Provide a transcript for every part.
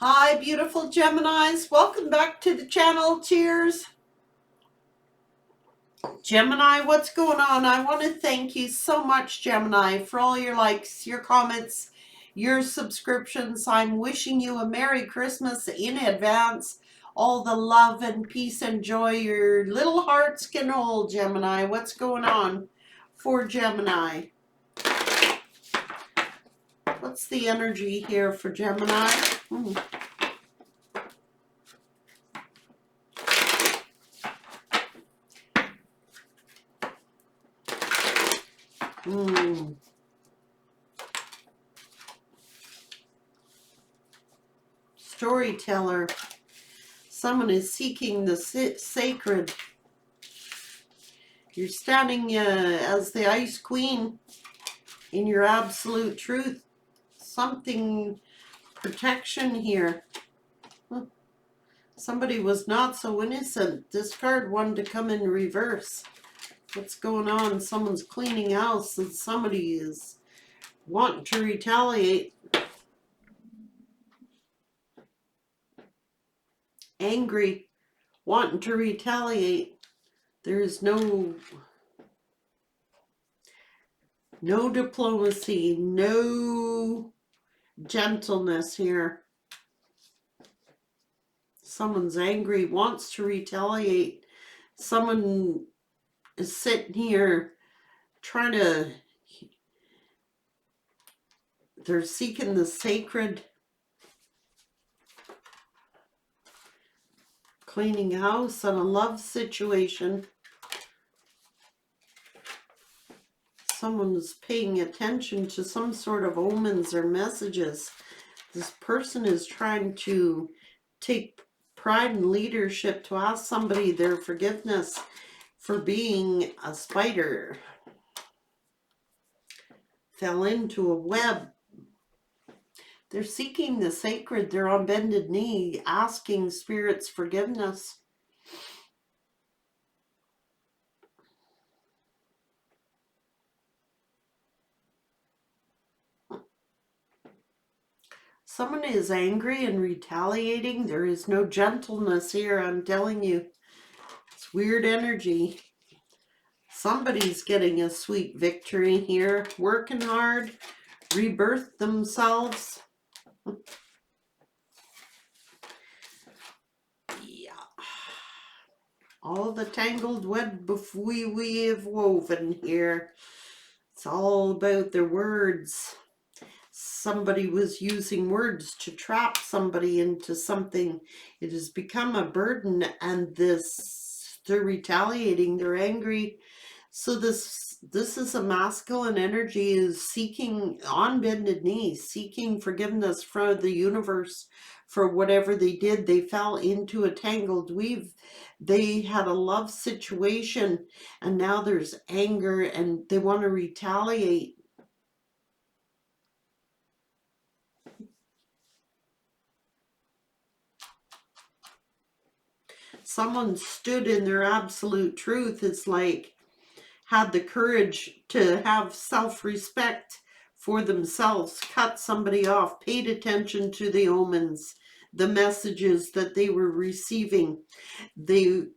Hi, beautiful Geminis. Welcome back to the channel. Cheers. Gemini, what's going on? I want to thank you so much, Gemini, for all your likes, your comments, your subscriptions. I'm wishing you a Merry Christmas in advance. All the love and peace and joy your little hearts can hold, Gemini. What's going on for Gemini? What's the energy here for Gemini? Storyteller. Someone is seeking the sacred. You're standing as the Ice Queen in your absolute truth. Something, protection here. Somebody was not so innocent. This card wanted to come in reverse. What's going on? Someone's cleaning house and somebody is wanting to retaliate. Angry, wanting to retaliate. There is no diplomacy, no gentleness here. Someone's angry, wants to retaliate. Someone is sitting here trying to, they're seeking the sacred, cleaning house and a love situation. Someone's paying attention to some sort of omens or messages. This person is trying to take pride and leadership to ask somebody their forgiveness for being a spider. Fell into a web. They're seeking the sacred. They're on bended knee, asking spirits forgiveness. Someone is angry and retaliating. There is no gentleness here, I'm telling you. It's weird energy. Somebody's getting a sweet victory here. Working hard, rebirth themselves. Yeah. All the tangled web we have woven here. It's all about their words. Somebody was using words to trap somebody into something. It has become a burden, and they're retaliating, they're angry. So this is a masculine energy, is seeking, on bended knee, seeking forgiveness from the universe for whatever they did. They fell into a tangled weave. They had a love situation, and now there's anger, and they want to retaliate. Someone stood in their absolute truth. It's like, had the courage to have self-respect for themselves, cut somebody off, paid attention to the omens, the messages that they were receiving. They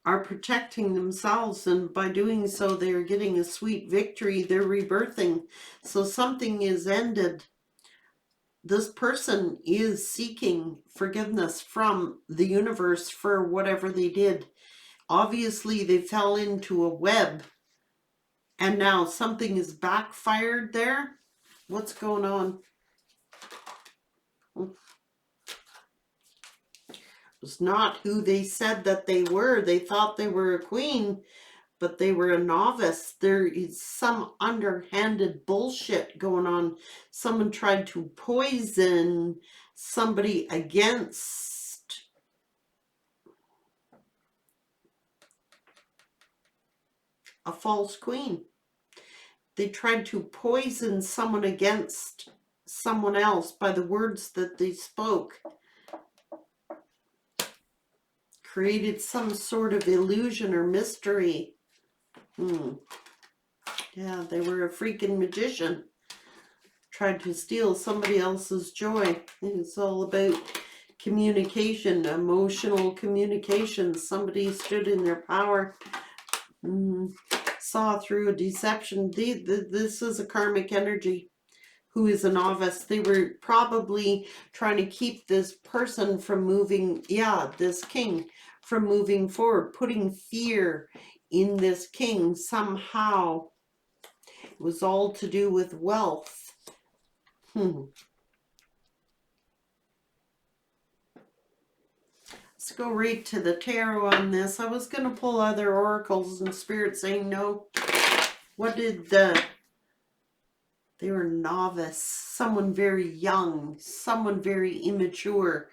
are protecting themselves, and by doing so, they're getting a sweet victory. They're rebirthing. So something is ended. This person is seeking forgiveness from the universe for whatever they did. Obviously, they fell into a web, and now something is backfired there. What's going on? It was not who they said that they were. They thought they were a queen, but they were a novice. There is some underhanded bullshit going on. Someone tried to poison somebody against a false queen. They tried to poison someone against someone else by the words that they spoke. Created some sort of illusion or mystery. Yeah, they were a freaking magician. tried to steal somebody else's joy. It's all about communication, emotional communication. Somebody stood in their power, saw through a deception. This is a karmic energy who is a novice. They were probably trying to keep this person from moving, this king, from moving forward, putting fear in this king somehow. It was all to do with wealth. Let's go right to the tarot on this. I was going to pull other oracles and spirit saying no. What did they were novice, someone very young, someone very immature,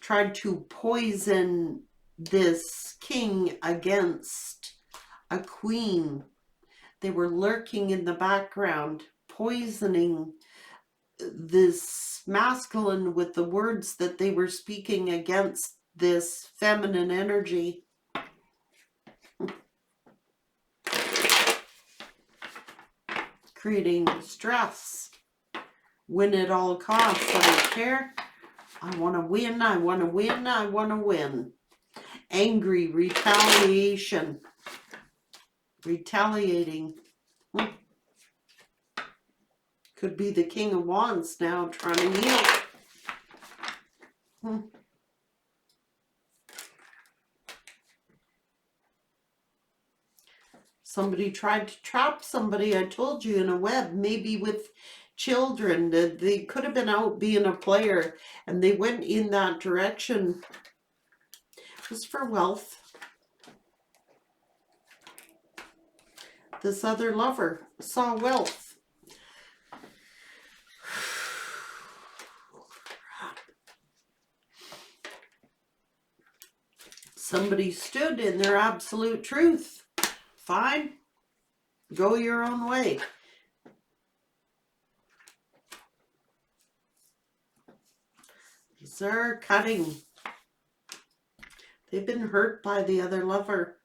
tried to poison this king against a queen. They were lurking in the background, poisoning this masculine with the words that they were speaking against this feminine energy. Creating stress. Win at all costs. I don't care. I want to win. I want to win. I want to win. Angry. Retaliation. Retaliating. Could be the King of Wands now trying to heal. Somebody tried to trap somebody, I told you, in a web, maybe with children. They could have been out being a player, and they went in that direction. It was for wealth. This other lover saw wealth. Somebody stood in their absolute truth. Fine, go your own way. These are cutting. They've been hurt by the other lover.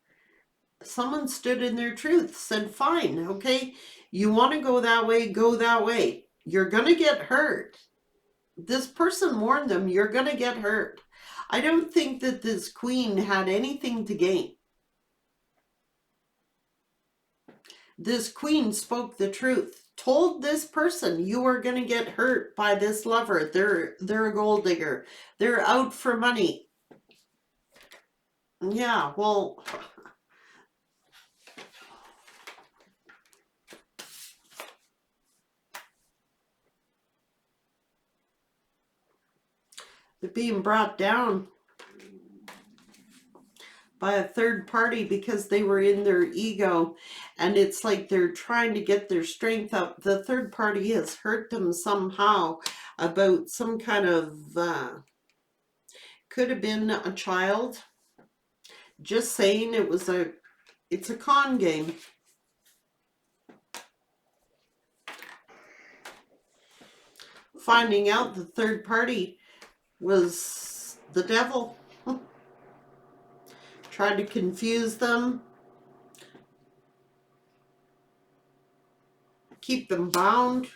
Someone stood in their truth, said, fine, okay, you want to go that way, go that way. You're going to get hurt. This person warned them, you're going to get hurt. I don't think that this queen had anything to gain. This queen spoke the truth, told this person, you are going to get hurt by this lover. They're a gold digger. They're out for money. Yeah, well, they're being brought down by a third party because they were in their ego, and it's like they're trying to get their strength up. The third party has hurt them somehow about some kind of could have been a child. Just saying, it's a con game. Finding out the third party was the devil. Tried to confuse them, keep them bound.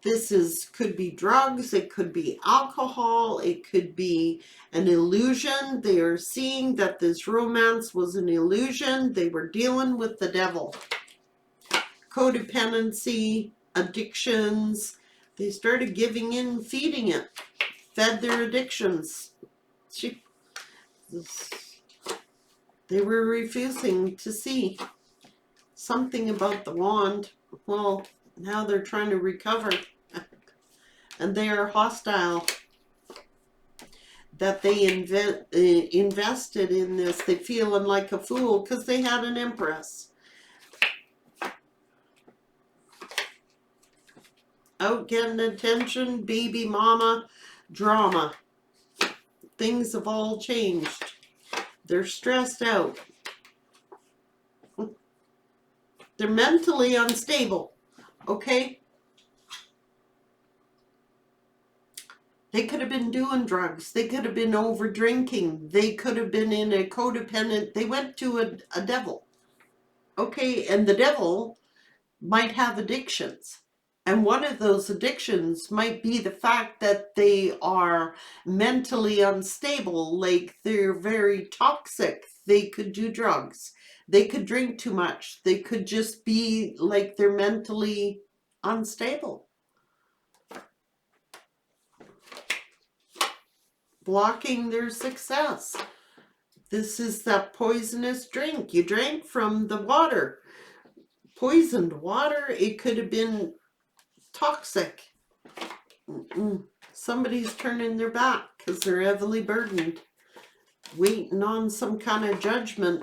This could be drugs, it could be alcohol, it could be an illusion. They are seeing that this romance was an illusion. They were dealing with the devil. Codependency, addictions. They started giving in, feeding it, fed their addictions. They were refusing to see something about the wand. Well, now they're trying to recover, and they are hostile that they invested in this. They feeling like a fool because they had an empress. Out getting attention, baby mama, drama. Things have all changed. They're stressed out. They're mentally unstable, okay? They could have been doing drugs. They could have been over drinking. They could have been in a codependent. They went to a devil, okay? And the devil might have addictions. And one of those addictions might be the fact that they are mentally unstable, like they're very toxic. They could do drugs. They could drink too much. They could just be like they're mentally unstable. Blocking their success. This is that poisonous drink. You drank from the water. Poisoned water. It could have been toxic. Somebody's turning their back because they're heavily burdened, waiting on some kind of judgment,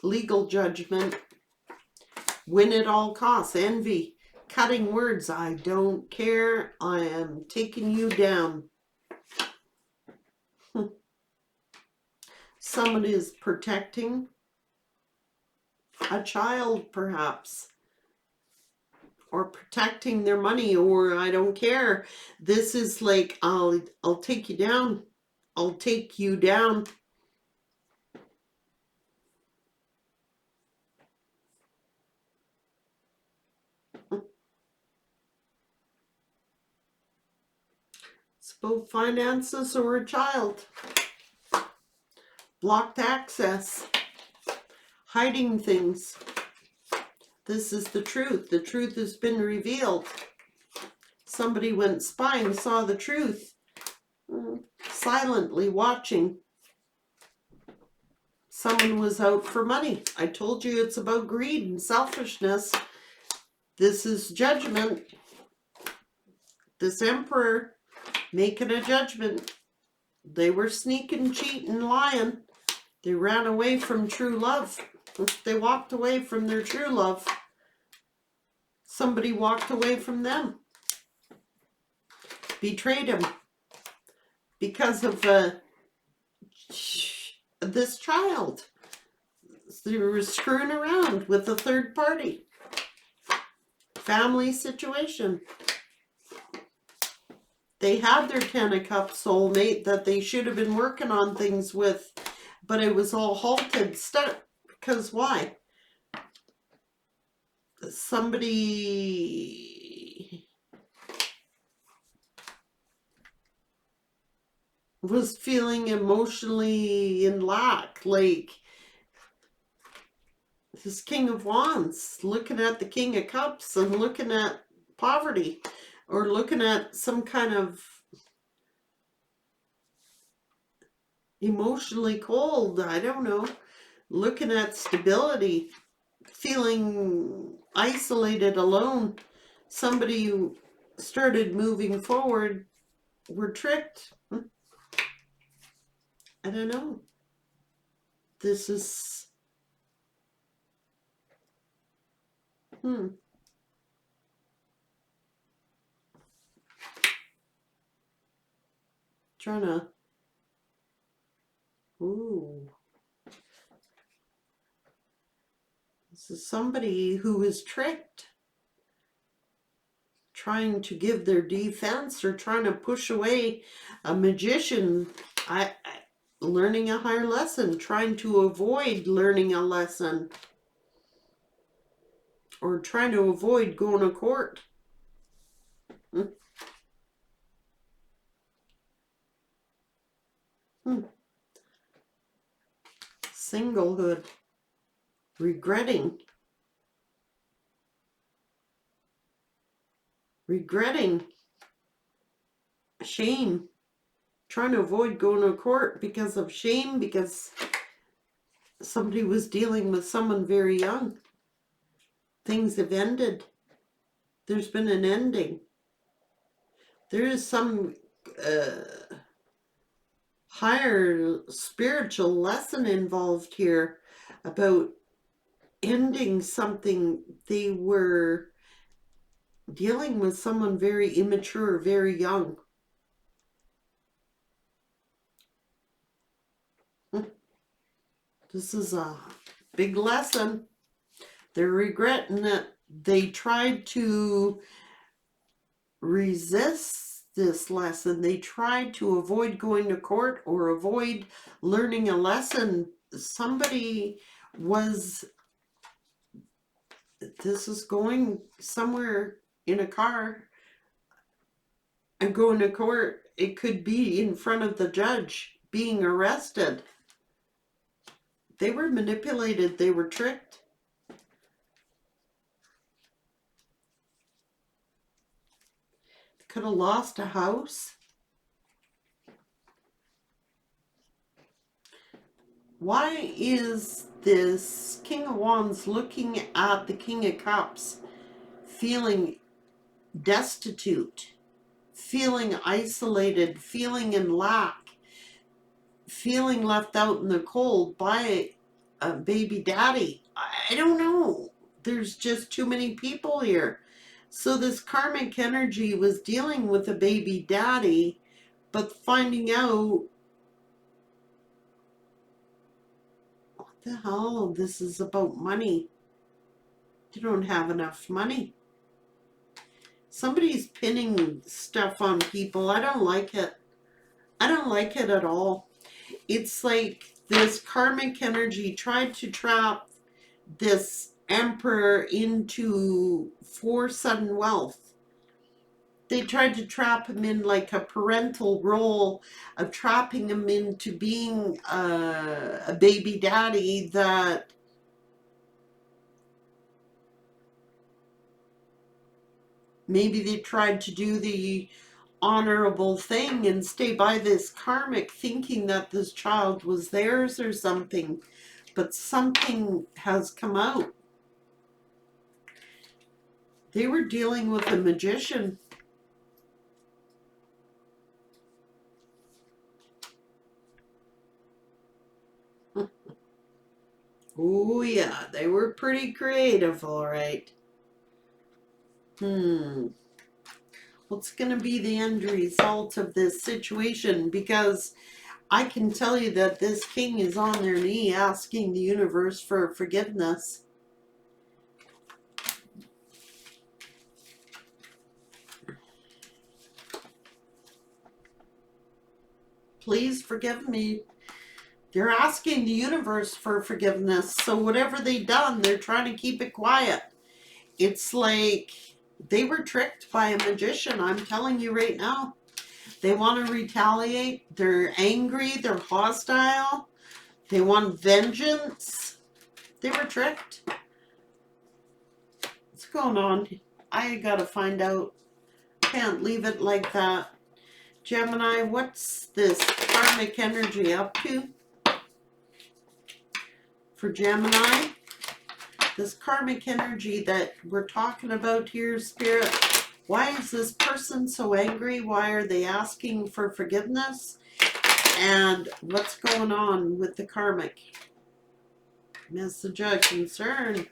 legal judgment. Win at all costs. Envy. Cutting words. I don't care. I am taking you down. Someone is protecting a child, perhaps, or protecting their money, or I don't care. This is like, I'll take you down. I'll take you down. It's about finances or a child. Blocked access. Hiding things. This is the truth. The truth has been revealed. Somebody went spying, saw the truth. Silently watching. Someone was out for money. I told you it's about greed and selfishness. This is judgment. This emperor making a judgment. They were sneaking, cheating, lying. They ran away from true love. They walked away from their true love. Somebody walked away from them. Betrayed him. Because of this child. They were screwing around with a third party. Family situation. They had their 10 of Cups soulmate that they should have been working on things with, but it was all halted, stuck. Because why? Somebody was feeling emotionally in lack, like this King of Wands, looking at the King of Cups and looking at poverty, or looking at some kind of emotionally cold, I don't know, looking at stability, feeling isolated, alone. Somebody who started moving forward were tricked. I don't know. This is trying to this is somebody who is tricked, trying to give their defense or trying to push away a magician. Learning a higher lesson, trying to avoid learning a lesson, or trying to avoid going to court. Singlehood. Regretting. Shame. Trying to avoid going to court because of shame, because somebody was dealing with someone very young. Things have ended. There's been an ending. There is some higher spiritual lesson involved here about ending something. They were dealing with someone very immature, very young. This is a big lesson. They're regretting it. They tried to resist this lesson. They tried to avoid going to court or avoid learning a lesson. Somebody was This is going somewhere in a car and going to court. It could be in front of the judge being arrested. They were manipulated. They were tricked. Could have lost a house. Why is this King of Wands looking at the King of Cups, feeling destitute, feeling isolated, feeling in lack, feeling left out in the cold by a baby daddy? I don't know. There's just too many people here. So this karmic energy was dealing with a baby daddy, but finding out, what the hell, this is about money. You don't have enough money. Somebody's pinning stuff on people. I don't like it. I don't like it at all. It's like this karmic energy tried to trap this emperor into for sudden wealth. They tried to trap him in like a parental role of trapping him into being a baby daddy that maybe they tried to do the honorable thing and stay by this karmic, thinking that this child was theirs or something. But something has come out. They were dealing with a magician. Oh yeah, they were pretty creative, all right. What's going to be the end result of this situation? Because I can tell you that this king is on their knee asking the universe for forgiveness. Please forgive me. They're asking the universe for forgiveness. So whatever they've done, they're trying to keep it quiet. It's like they were tricked by a magician. I'm telling you right now. They want to retaliate. They're angry. They're hostile. They want vengeance. They were tricked. What's going on? I gotta find out. Can't leave it like that. Gemini, what's this karmic energy up to? For Gemini, this karmic energy that we're talking about here, Spirit, why is this person so angry? Why are they asking for forgiveness? And what's going on with the karmic? Message of concern.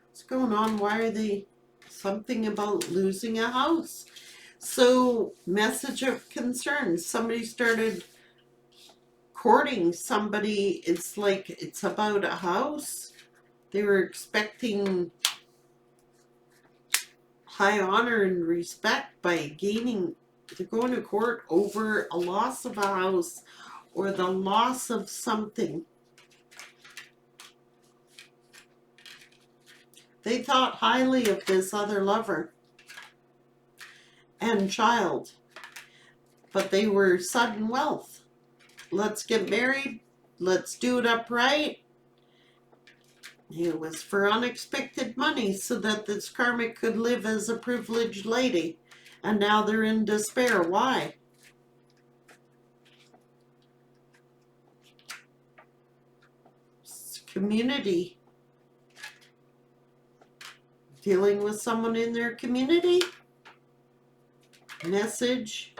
What's going on? Why are they... Something about losing a house. So, message of concern. Somebody started courting somebody. It's like it's about a house. They were expecting high honor and respect by gaining. They're going to court over a loss of a house or the loss of something. They thought highly of this other lover and child, but they were sudden wealth. Let's get married. Let's do it upright. It was for unexpected money so that this karmic could live as a privileged lady. And now they're in despair. Why? It's community. Dealing with someone in their community. Message.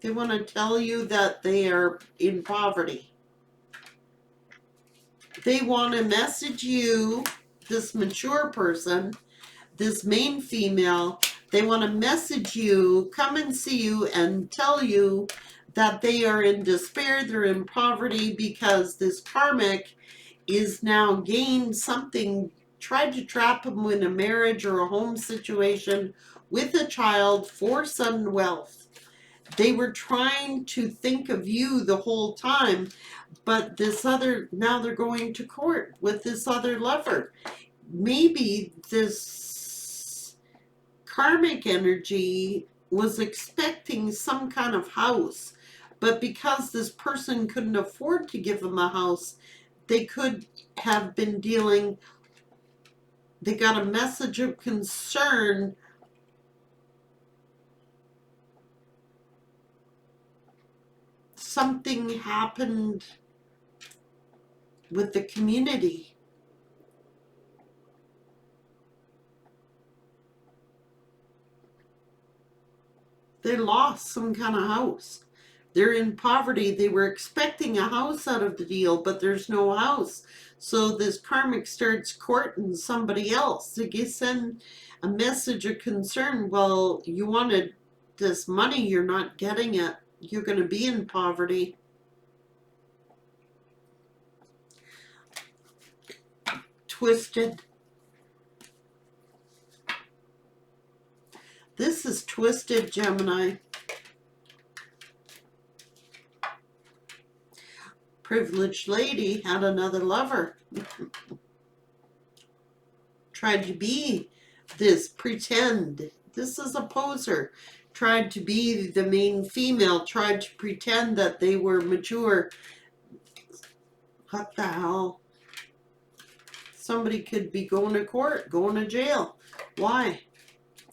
They want to tell you that they are in poverty. They want to message you, this mature person, this main female, they want to message you, come and see you and tell you that they are in despair, they're in poverty because this karmic is now gained something, tried to trap them in a marriage or a home situation with a child for sudden wealth. They were trying to think of you the whole time, but now they're going to court with this other lover. Maybe this karmic energy was expecting some kind of house, but because this person couldn't afford to give them a house, they could have been dealing, they got a message of concern. Something happened with the community. They lost some kind of house. They're in poverty. They were expecting a house out of the deal, but there's no house. So this karmic starts courting somebody else. They send a message of concern. Well, you wanted this money, you're not getting it. You're going to be in poverty. Twisted. This is twisted, Gemini. Privileged lady had another lover. Tried to be this, pretend. This is a poser. Tried to be the main female. Tried to pretend that they were mature. What the hell? Somebody could be going to court, going to jail. Why?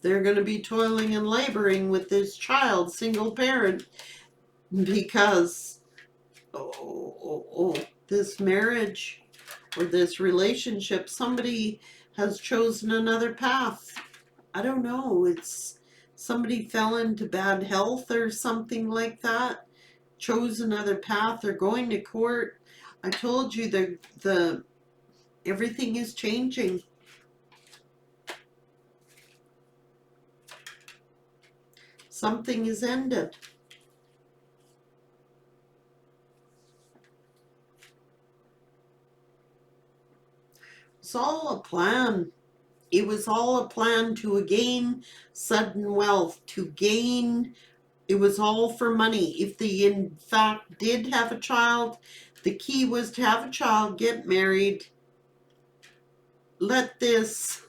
They're going to be toiling and laboring with this child, single parent, because this marriage or this relationship, somebody has chosen another path. I don't know. It's somebody fell into bad health or something like that, chose another path. They're going to court. I told you the everything is changing. Something is ended. It's all a plan. It was all a plan to gain sudden wealth, to gain, it was all for money. If they in fact did have a child, the key was to have a child, get married, let this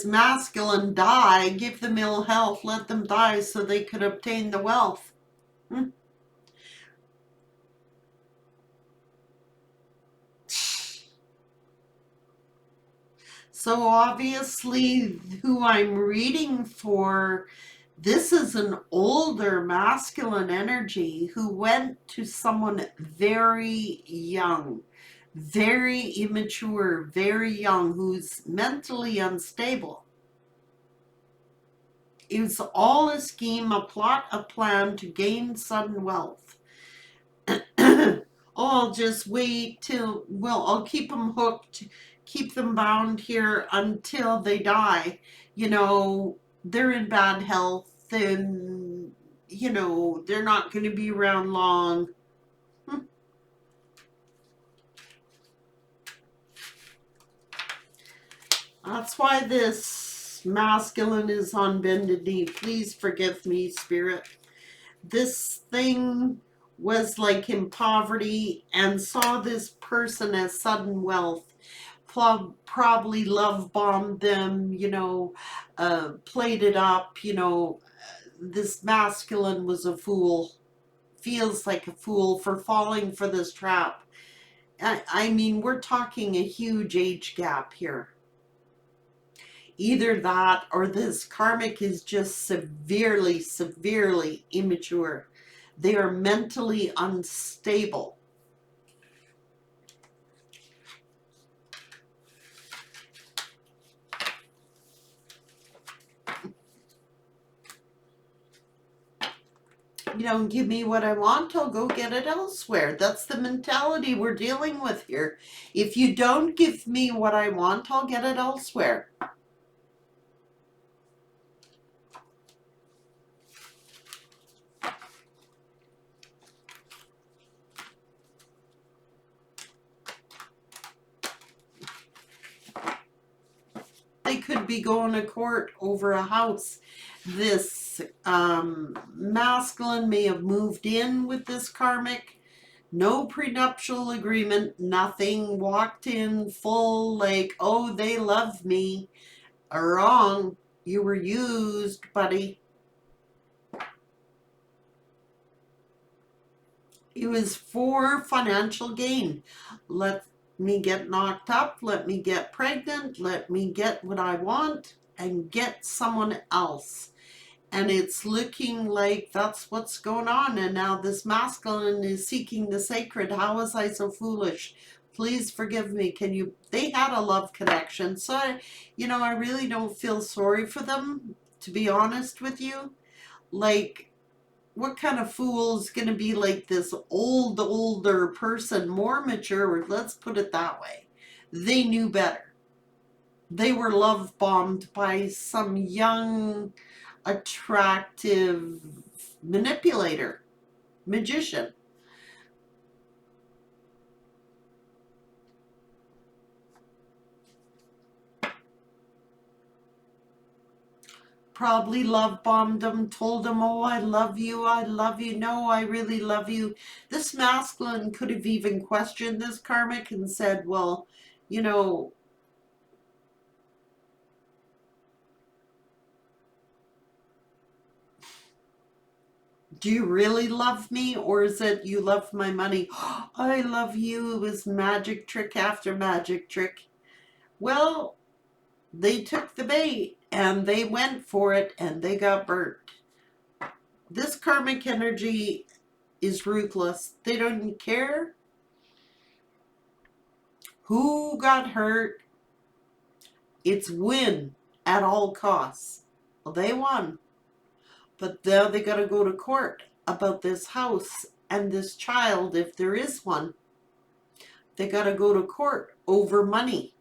masculine die, give them ill health, let them die so they could obtain the wealth. So obviously who I'm reading for, this is an older masculine energy who went to someone very young, very immature, very young, who's mentally unstable. It was all a scheme, a plot, a plan to gain sudden wealth. I'll just wait till, I'll keep them hooked, keep them bound here until they die. They're in bad health and, they're not going to be around long. That's why this masculine is on bended knee. Please forgive me, Spirit. This thing was like in poverty and saw this person as sudden wealth. Probably love bombed them, played it up, this masculine was a fool. Feels like a fool for falling for this trap. I mean, we're talking a huge age gap here. Either that or this karmic is just severely, severely immature. They are mentally unstable. You don't give me what I want, I'll go get it elsewhere. That's the mentality we're dealing with here. If you don't give me what I want, I'll get it elsewhere. They could be going to court over a house. This masculine may have moved in with this karmic. No prenuptial agreement, nothing. Walked in full like, oh, they love me. Wrong. You were used, buddy. It was for financial gain. Let me get knocked up, let me get pregnant, let me get what I want and get someone else. And it's looking like that's what's going on. And now this masculine is seeking the sacred. How was I so foolish? Please forgive me. Can you? They had a love connection. So, I really don't feel sorry for them, to be honest with you. Like, what kind of fool's going to be like this older person, more mature? Let's put it that way. They knew better. They were love bombed by some young, attractive manipulator, magician. Probably love bombed them, told them, oh, I love you, I love you. No, I really love you. This masculine could have even questioned this karmic and said, well, you know, do you really love me, or is it you love my money? I love you. It was magic trick after magic trick. Well, they took the bait and they went for it and they got burnt. This karmic energy is ruthless. They don't care who got hurt. It's win at all costs. Well, they won. But now they got to go to court about this house and this child, if there is one. They got to go to court over money.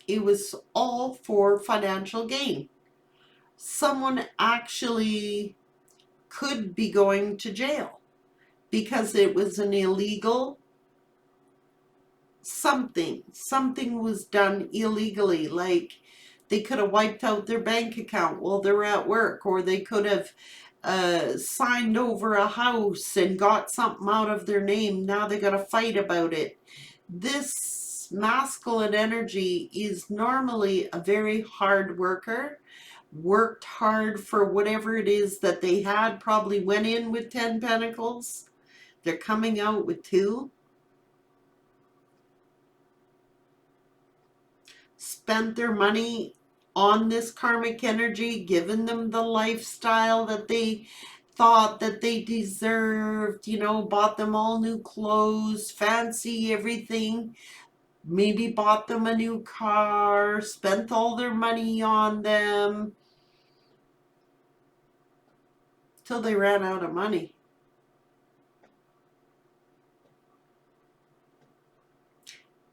It was all for financial gain. Someone actually could be going to jail because it was an illegal something. Something was done illegally. Like they could have wiped out their bank account while they're at work, or they could have signed over a house and got something out of their name. Now they got to fight about it. This masculine energy is normally a very hard worker, worked hard for whatever it is that they had, probably went in with 10 pentacles. They're coming out with 2. Spent their money on this karmic energy, given them the lifestyle that they thought that they deserved, bought them all new clothes, fancy everything, maybe bought them a new car, spent all their money on them till they ran out of money.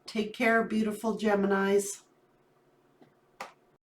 Take care, beautiful Geminis.